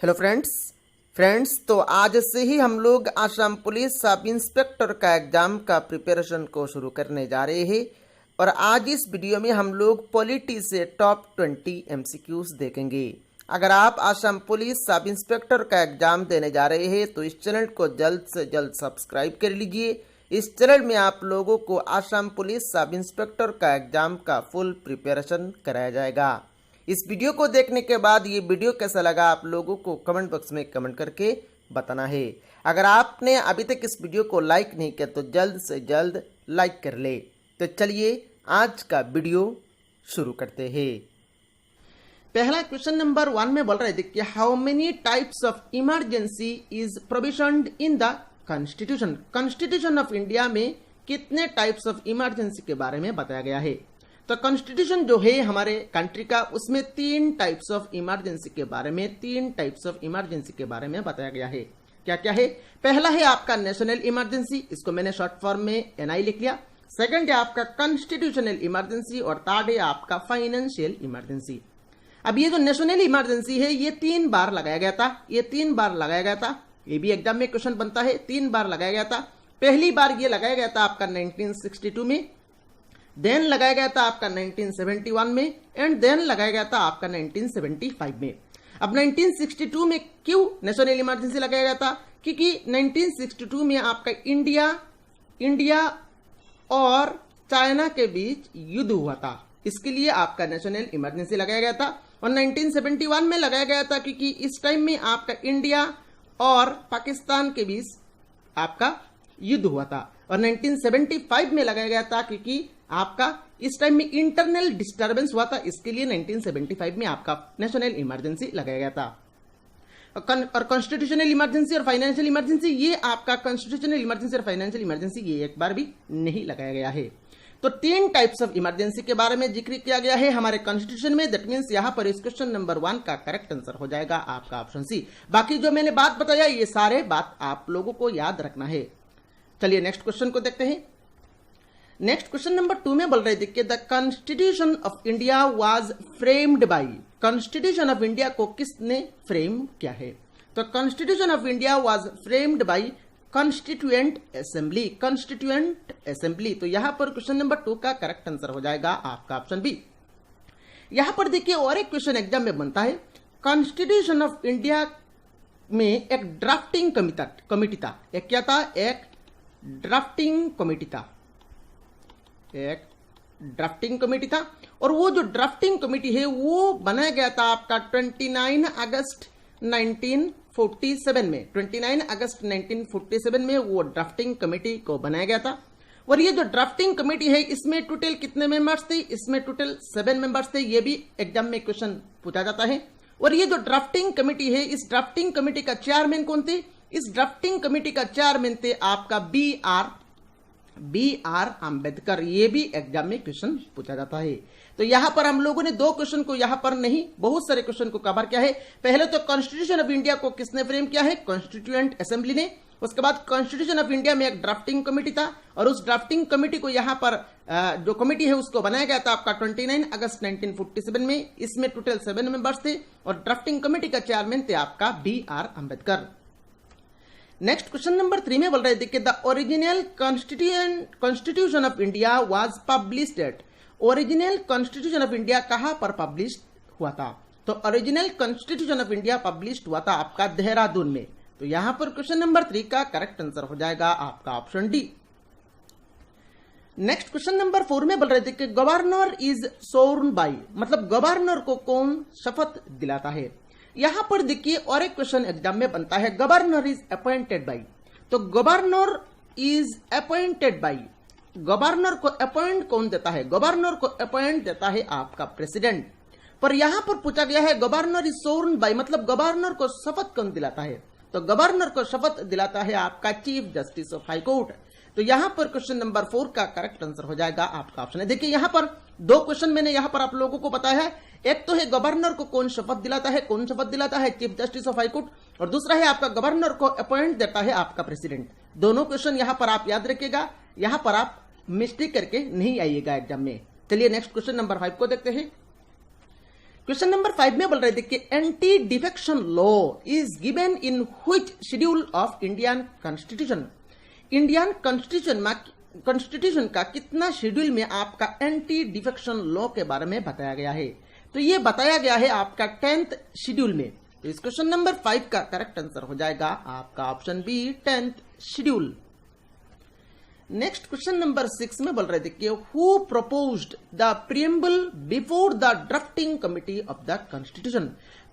Hello friends तो आज से ही हम लोग आसाम पुलिस सब इंस्पेक्टर का एग्ज़ाम का प्रिपरेशन को शुरू करने जा रहे हैं। और आज इस वीडियो में हम लोग पॉलिटी से टॉप 20 MCQs देखेंगे। अगर आप आसाम पुलिस सब इंस्पेक्टर का एग्ज़ाम देने जा रहे हैं तो इस चैनल को जल्द से जल्द सब्सक्राइब कर लीजिए। इस चैनल में आप लोगों को आसाम पुलिस सब इंस्पेक्टर का एग्ज़ाम का फुल प्रिपरेशन कराया जाएगा। इस वीडियो को देखने के बाद ये वीडियो कैसा लगा आप लोगों को कमेंट बॉक्स में कमेंट करके बताना है। अगर आपने अभी तक इस वीडियो को लाइक नहीं किया तो जल्द से जल्द लाइक कर ले। तो चलिए आज का वीडियो शुरू करते हैं। पहला क्वेश्चन नंबर 1 में बोल रहे थे कि how many types of emergency is provisioned in the constitution. Constitution of India में कितने टाइप्स ऑफ इमरजेंसी के बारे में बताया गया है। तो कॉन्स्टिट्यूशन जो है हमारे कंट्री का, उसमें 3 टाइप्स ऑफ इमरजेंसी के बारे में बताया गया है। क्या क्या है? पहला है आपका नेशनल इमरजेंसी, इसको मैंने शॉर्ट फॉर्म में NI लिख लिया। सेकंड है आपका कॉन्स्टिट्यूशनल इमरजेंसी और थर्ड है आपका फाइनेंशियल इमरजेंसी। अब ये जो नेशनल इमरजेंसी है ये 3 बार लगाया गया था। ये भी एग्जाम में क्वेश्चन बनता है। 3 बार लगाया गया था। पहली बार ये लगाया गया था आपका 1962 में, देन लगाया गया था आपका 1971 में एंड देन लगाया गया था आपका 1975 में। अब 1962 में क्यों नेशनल इमरजेंसी लगाया गया था? क्योंकि 1962 में आपका इंडिया और चाइना के बीच युद्ध हुआ था, इसके लिए आपका नेशनल इमरजेंसी लगाया गया था। और 1971 में लगाया गया था क्योंकि इस टाइम में आपका इंडिया और पाकिस्तान के बीच आपका युद्ध हुआ था। और 1975 में लगाया गया था क्योंकि आपका इस टाइम में इंटरनल डिस्टर्बेंस हुआ था, इसके लिए 1975 में आपका नेशनल इमरजेंसी लगाया गया था। और कॉन्स्टिट्यूशनल इमरजेंसी और फाइनेंशियल इमरजेंसी, ये आपका कॉन्स्टिट्यूशनल इमरजेंसी और फाइनेंशियल इमरजेंसी ये एक बार भी नहीं लगाया गया है। तो 3 टाइप्स ऑफ इमरजेंसी के बारे में जिक्र किया गया है हमारे कॉन्स्टिट्यूशन में। दैट मींस यहां पर इस क्वेश्चन नंबर 1 का करेक्ट आंसर हो जाएगा आपका ऑप्शन सी। बाकी जो मैंने बात बताया ये सारे बात आप लोगों को याद रखना है। चलिए नेक्स्ट क्वेश्चन को देखते हैं। नेक्स्ट क्वेश्चन नंबर 2 में बोल रहे थे कि the constitution of India was framed bye. Constitution of India को किसने फ्रेम किया है? तो constitution of India was framed bye constituent assembly. तो यहां पर क्वेश्चन नंबर 2 का करेक्ट आंसर हो जाएगा आपका ऑप्शन बी। यहां पर देखिए और एक क्वेश्चन एग्जाम में बनता है। कॉन्स्टिट्यूशन ऑफ इंडिया में एक ड्राफ्टिंग कमिटी था। एक क्या था? एक ड्राफ्टिंग कमेटी था। और वो जो ड्राफ्टिंग कमेटी है वो बनाया गया था आपका 29 अगस्त 1947 में। 29 अगस्त 1947 में वो ड्राफ्टिंग कमेटी को बनाया गया था। और ये जो ड्राफ्टिंग कमेटी है इसमें टोटल कितने मेंबर्स थे? इसमें टोटल 7 मेंबर्स थे। ये भी एग्जाम में क्वेश्चन पूछा जाता है। और ये जो ड्राफ्टिंग कमेटी है, इस ड्राफ्टिंग कमेटी का चेयरमैन कौन थे? इस ड्राफ्टिंग कमेटी का चेयरमैन थे आपका BR अम्बेडकर। ये भी एग्जाम में क्वेश्चन पूछा जाता है। तो यहां पर हम लोगों ने 2 क्वेश्चन को यहां पर नहीं, बहुत सारे क्वेश्चन को कवर किया है। पहले तो कॉन्स्टिट्यूशन ऑफ इंडिया को किसने फ्रेम किया है? कॉन्स्टिट्यूएंट असेंबली ने। उसके बाद कॉन्स्टिट्यूशन ऑफ इंडिया में एक ड्राफ्टिंग कमेटी था और उस ड्राफ्टिंग कमेटी को यहां पर जो कमेटी है उसको बनाया गया था आपका 29 अगस्त 1947 में। इसमें टोटल 7 मेंबर्स थे और ड्राफ्टिंग कमेटी का चेयरमैन थे आपका BR Ambedkar. Next question number 3 में बोल रहे थे कि the original constitution of India was published at. Original constitution of India कहां पर पब्लिश हुआ था? तो original constitution of India published हुआ था आपका देहरादून में। तो यहां पर क्वेश्चन नंबर 3 का करेक्ट आंसर हो जाएगा आपका option D. Next question number 4 में बोल रहे थे कि गवर्नर इज सोर्न बाय, मतलब गवर्नर को कौन शपथ दिलाता है? यहां पर देखिए और एक क्वेश्चन एग्जाम में बनता है, गवर्नर इज अपॉइंटेड बाय। तो governor is appointed by, governor को अपॉइंट कौन देता है? गवर्नर को अपॉइंट देता है आपका प्रेसिडेंट। पर यहां पर पूछा गया है गवर्नर इज सोर्न बाय, मतलब गवर्नर को शपथ कौन दिलाता है? तो गवर्नर को शपथ दिलाता है आपका chief justice of high court. तो यहां पर क्वेश्चन नंबर 4 का करेक्ट आंसर हो जाएगा आपका ऑप्शन है। देखिए यहां पर 2 क्वेश्चन मैंने यहां पर आप लोगों को बताया है। एक तो है गवर्नर को कौन शपथ दिलाता है, chief justice of high court, और दूसरा है आपका गवर्नर को अपॉइंट देता है आपका प्रेसिडेंट। दोनों क्वेश्चन यहां पर आप याद रखिएगा, यहां पर आप मिस्टेक करके नहीं आइएगा एग्जाम में। चलिए नेक्स्ट क्वेश्चन नंबर 5 को देखते हैं। क्वेश्चन नंबर 5 में बोल रहे थे कि anti defection law is given in which schedule of Indian constitution. Indian constitution का कितना शेड्यूल में आपका एंटी डिफेक्शन लॉ के बारे में बताया गया है? तो ये बताया गया है आपका 10th शेड्यूल में। तो इस क्वेश्चन नंबर 5 का करेक्ट आंसर हो जाएगा आपका option B 10th schedule. Next question number 6 में बोल रहे थे कि who proposed the preamble before the drafting committee of the constitution.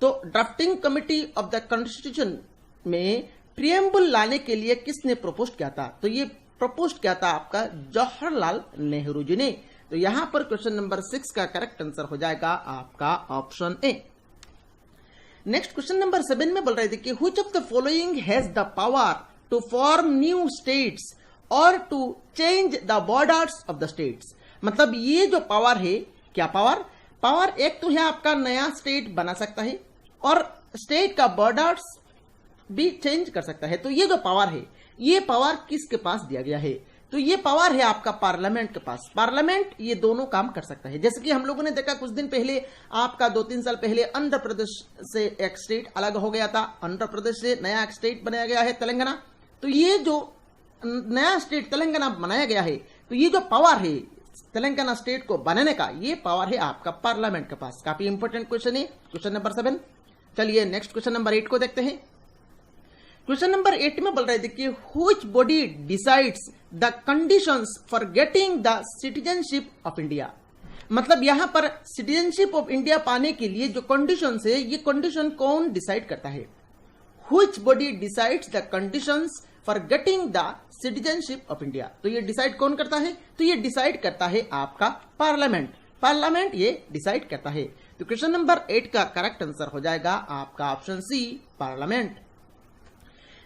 तो drafting committee of the constitution में प्रीएम्बल लाने के लिए किसने प्रपोज किया था? तो ये प्रपोज किया था आपका जवाहरलाल नेहरू जी ने। तो यहां पर क्वेश्चन नंबर 6 का करेक्ट आंसर हो जाएगा आपका option A. Next question number 7 में बोल रहे थे कि which of the following has the power to form new states और to change the borders of the states. मतलब ये जो पावर है, क्या पावर एक तो है आपका नया स्टेट बना सकता है और स्टेट का बॉर्डर्स भी चेंज कर सकता है। तो ये जो पावर है, ये पावर किसके पास दिया गया है? तो ये पावर है आपका पार्लियामेंट के पास। पार्लियामेंट ये दोनों काम कर सकता है। जैसे कि हम लोगों ने देखा कुछ दिन पहले, आपका 2-3 साल पहले आंध्र प्रदेश से एक स्टेट अलग हो गया था, आंध्र प्रदेश से नया एक स्टेट बनाया गया है तेलंगाना। तो ये जो नया स्टेट तेलंगाना बनाया गया है, तो ये जो पावर है तेलंगाना स्टेट को बनाने का, ये पावर है आपका पार्लियामेंट के पास। काफी इंपॉर्टेंट क्वेश्चन है क्वेश्चन नंबर 7। चलिए नेक्स्ट क्वेश्चन नंबर 8 को देखते हैं। क्वेश्चन नंबर 8 में बोल रहे थे कि which body decides the conditions for getting the citizenship of India. मतलब यहां पर सिटीजनशिप ऑफ इंडिया पाने के लिए जो कंडीशंस है, ये कंडीशन कौन डिसाइड करता है? Which body decides the conditions for getting the citizenship of India. तो ये डिसाइड कौन करता है? तो ये डिसाइड करता है आपका पार्लियामेंट ये डिसाइड करता है। तो क्वेश्चन नंबर 8 का करेक्ट आंसर हो जाएगा आपका option C parliament.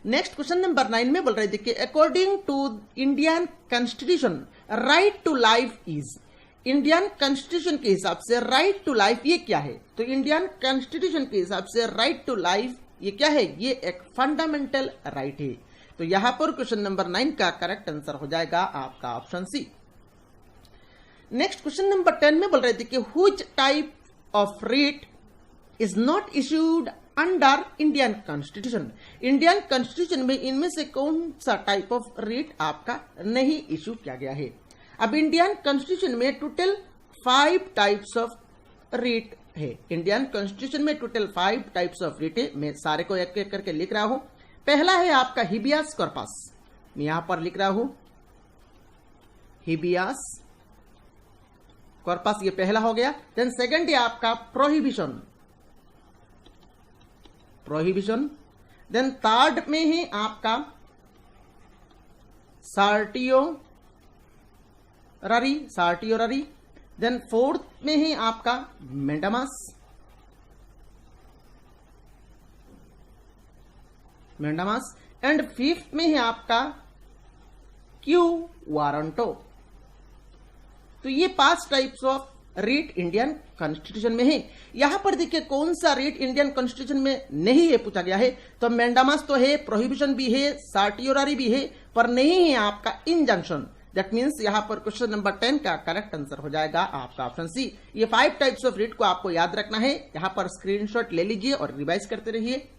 Next question number 9 में बोल रहे थे कि according to Indian constitution right to life is. Indian constitution के हिसाब से राइट टू लाइफ ये क्या है? तो इंडियन कॉन्स्टिट्यूशन के हिसाब से राइट टू लाइफ ये क्या है? ये एक फंडामेंटल राइट है। तो यहां पर क्वेश्चन नंबर 9 का करेक्ट आंसर हो जाएगा आपका option C. Next question number 10 में बोल रहे थे कि which type of writ is not issued under Indian constitution. Indian constitution में इनमें से कौन सा टाइप ऑफ रिट आपका नहीं इश्यू किया गया है? अब इंडियन कॉन्स्टिट्यूशन में टोटल 5 टाइप्स ऑफ रिट है। इंडियन कॉन्स्टिट्यूशन में टोटल 5 टाइप्स ऑफ रिट है। मैं सारे को एक एक करके लिख रहा हूं। पहला है आपका हिबियस कॉर्पस, मैं यहां पर लिख रहा हूं हिबियस कॉर्पस, ये पहला हो गया। देन सेकंड है आपका प्रोहिबिशन। देन थर्ड में है आपका सर्टियोररी। देन फोर्थ में है आपका मेंडामस। एंड फिफ्थ में है आपका क्यू वारंटो। तो ये 5 types of writ Indian constitution में है। यहां पर देखिए कौन सा रिट इंडियन कॉन्स्टिट्यूशन में नहीं है पूछा गया है। तो मेंडामस तो है, प्रोहिबिशन भी है, सर्टियोररी भी है, पर नहीं है आपका इंजंक्शन। दैट मीन्स यहां पर क्वेश्चन नंबर 10 का करेक्ट आंसर हो जाएगा आपका ऑप्शन सी। ये 5 टाइप्स ऑफ रिट को आपको याद रखना है। यहां पर स्क्रीनशॉट ले लीजिए और रिवाइज करते रहिए।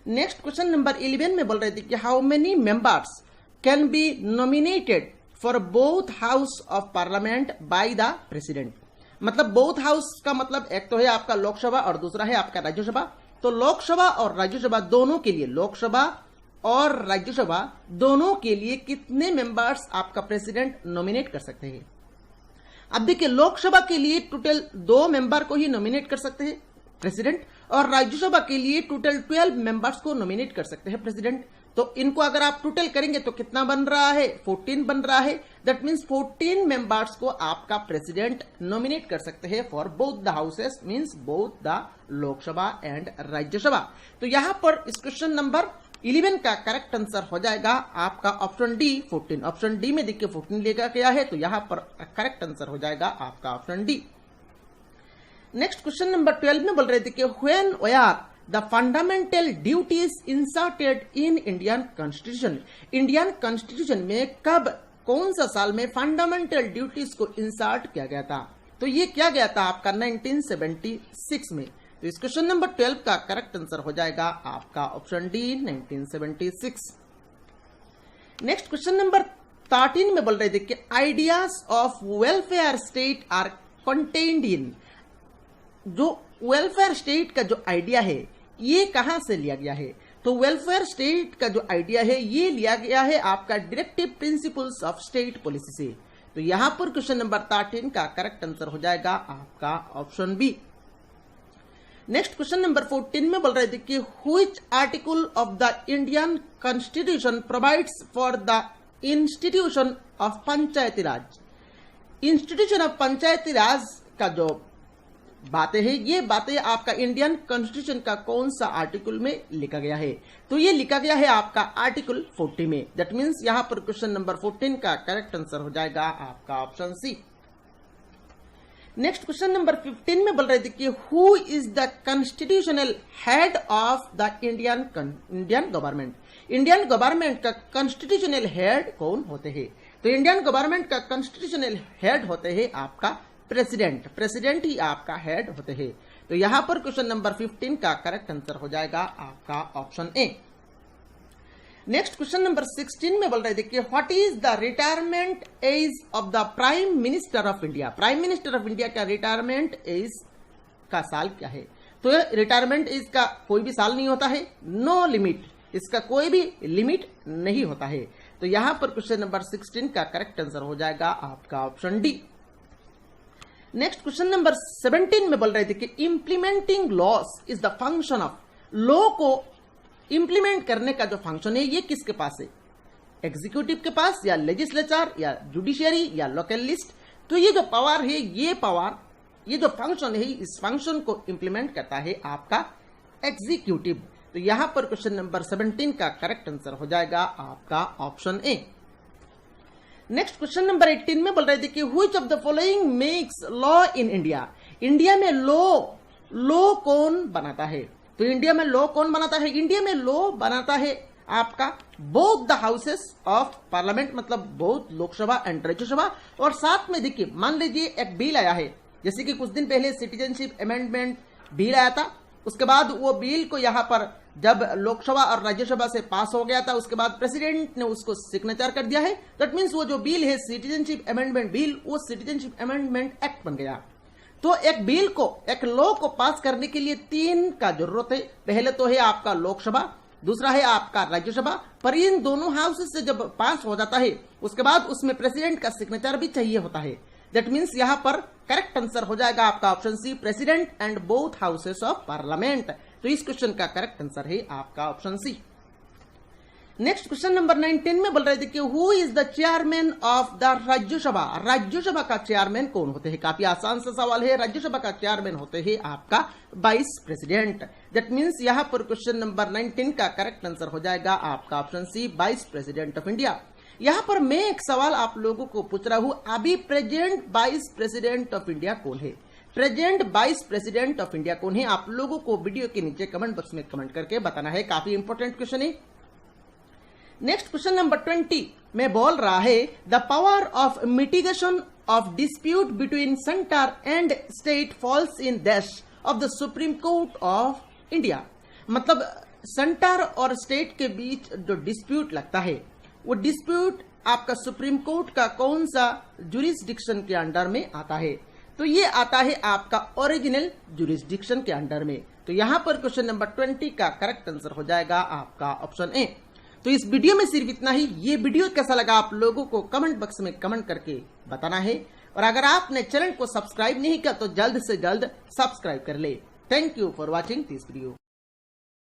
नेक्स्ट क्वेश्चन नंबर 11 में बोल रहे थे कि how many members can be nominated for both house of parliament by the president. मतलब बोथ हाउस का मतलब एक तो है आपका लोकसभा और दूसरा है आपका राज्यसभा। तो लोकसभा और राज्यसभा दोनों के लिए, लोकसभा और राज्यसभा दोनों के लिए कितने मेंबर्स आपका प्रेसिडेंट नॉमिनेट कर सकते हैं? अब देखिए लोकसभा के लिए टोटल 2 मेंबर को ही नॉमिनेट कर सकते हैं प्रेसिडेंट, और राज्यसभा के लिए टोटल 12 मेंबर्स को नॉमिनेट कर सकते हैं प्रेसिडेंट। तो इनको अगर आप टोटल करेंगे तो कितना बन रहा है? 14 बन रहा है। दैट मीन्स 14 मेंबर्स को आपका प्रेसिडेंट नॉमिनेट कर सकते हैं for both the houses, means both the Lok Sabha and Rajya Sabha. तो यहां पर इस क्वेश्चन नंबर 11 का करेक्ट आंसर हो जाएगा आपका ऑप्शन डी 14। ऑप्शन डी में देखिए 14 लिखा गया है, तो यहां पर करेक्ट आंसर हो जाएगा आपका option D. Next question number 12 में बोल रहे थे कि when were the fundamental duties inserted in Indian constitution. Indian constitution में कब, कौन सा साल में फंडामेंटल ड्यूटीज को इंसर्ट किया गया था? तो ये क्या गया था आपका 1976 में। तो इस क्वेश्चन नंबर 12 का करेक्ट आंसर हो जाएगा आपका option D 1976। Next question number 13 में बोल रहे थे कि ideas of welfare state are contained in. जो वेलफेयर स्टेट का जो आइडिया है ये कहां से लिया गया है? तो वेलफेयर स्टेट का जो आइडिया है ये लिया गया है आपका directive principles of state policy से। तो यहां पर क्वेश्चन नंबर 13 का करेक्ट आंसर हो जाएगा आपका option B. Next question number 14 में बोल रहे थे कि which article of the Indian constitution provides for the institution of Panchayati Raj. Institution of Panchayati Raj का जो बातें हैं ये बातें आपका इंडियन कॉन्स्टिट्यूशन का कौन सा आर्टिकल में लिखा गया है? तो ये लिखा गया है आपका आर्टिकल 40 में। दैट मीन्स यहां पर क्वेश्चन नंबर 14 का करेक्ट आंसर हो जाएगा आपका option C. Next question number 15 में बोल रहे थे कि who is the constitutional head of the Indian government. Indian government का कॉन्स्टिट्यूशनल हेड कौन होते हैं? तो इंडियन गवर्नमेंट का कॉन्स्टिट्यूशनल हेड होते हैं आपका प्रेसिडेंट। प्रेसिडेंट ही आपका हेड होते हैं। तो यहां पर क्वेश्चन नंबर 15 का करेक्ट आंसर हो जाएगा आपका option A. Next question number 16 में बोल रहे थे कि what is the retirement age of the prime minister of India. Prime minister of India का रिटायरमेंट एज का साल क्या है? तो रिटायरमेंट एज का कोई भी साल नहीं होता है, नो लिमिट, इसका कोई भी लिमिट नहीं होता है। तो यहां पर क्वेश्चन नंबर 16 का करेक्ट आंसर हो जाएगा आपका option D. Next question number 17 में बोल रहे थे कि implementing loss is the function of. Law को इंप्लीमेंट करने का जो फंक्शन है ये किसके पास है? एग्जीक्यूटिव के पास या लेजिस्लेचर या जुडिशियरी या लोकल लिस्ट। तो ये जो पावर है ये जो फंक्शन है इस फंक्शन को इंप्लीमेंट करता है आपका एग्जीक्यूटिव। तो यहां पर क्वेश्चन नंबर 17 का करेक्ट आंसर हो जाएगा आपका option A. Next question number 18 में बोल रहे थे कि which of the following makes law in India. India में लॉ कौन बनाता है? तो इंडिया में लॉ कौन बनाता है? इंडिया में लॉ बनाता है आपका both the houses of parliament, मतलब बोथ लोकसभा एंड राज्यसभा। और साथ में देखिए मान लीजिए एक बिल आया है, जैसे कि कुछ दिन पहले सिटीजनशिप अमेंडमेंट बिल आया था, उसके बाद वो बिल को यहाँ पर जब लोकसभा और राज्यसभा से पास हो गया था उसके बाद प्रेसिडेंट ने उसको सिग्नेचर कर दिया है। दैट मीन्स वो जो बिल है सिटीजनशिप अमेंडमेंट बिल वो सिटीजनशिप अमेंडमेंट एक्ट बन गया। तो एक बिल को एक लॉ को पास करने के लिए 3 का जरूरत है। पहले तो है आपका लोकसभा, दूसरा है आपका राज्यसभा, पर इन दोनों हाउसेस से जब पास हो जाता है उसके बाद उसमें प्रेसिडेंट का सिग्नेचर भी चाहिए होता है। दैट मीन्स यहां पर करेक्ट आंसर हो जाएगा आपका option C, president and both houses of parliament. तो इस क्वेश्चन का करेक्ट आंसर है आपका option C. Next question number 19 में बोल रहे थे कि who is the chairman of the Rajya Sabha. Rajya Sabha का चेयरमैन कौन होते हैं? काफी आसान सा सवाल है। राज्यसभा का चेयरमैन होते हैं आपका वाइस प्रेसिडेंट। दैट मीन्स यहां पर क्वेश्चन नंबर 19 का करेक्ट आंसर हो जाएगा आपका option C, vice president of India. यहां पर मैं एक सवाल आप लोगों को पूछ रहा हूं, अभी present vice president of India कौन है? Present vice president of India कौन है? आप लोगों को वीडियो के नीचे कमेंट बॉक्स में कमेंट करके बताना है। काफी इंपॉर्टेंट क्वेश्चन है। नेक्स्ट क्वेश्चन नंबर 20 में बोल रहा है the power of mitigation of dispute between centre and state falls in दैश of the supreme court of India. मतलब सेंटर और स्टेट के बीच जो डिस्प्यूट लगता है वो डिस्प्यूट आपका सुप्रीम कोर्ट का कौन सा जुरिस्डिक्शन के अंडर में आता है? तो ये आता है आपका ओरिजिनल जुरिस्डिक्शन के अंडर में। तो यहां पर क्वेश्चन नंबर 20 का करेक्ट आंसर हो जाएगा आपका ऑप्शन ए। तो इस वीडियो में सिर्फ इतना ही। ये वीडियो कैसा लगा आप लोगों को कमेंट बॉक्स में कमेंट करके बताना है। और अगर आपने चैनल को सब्सक्राइब नहीं किया तो जल्द से जल्द सब्सक्राइब कर ले। Thank you for watching this video.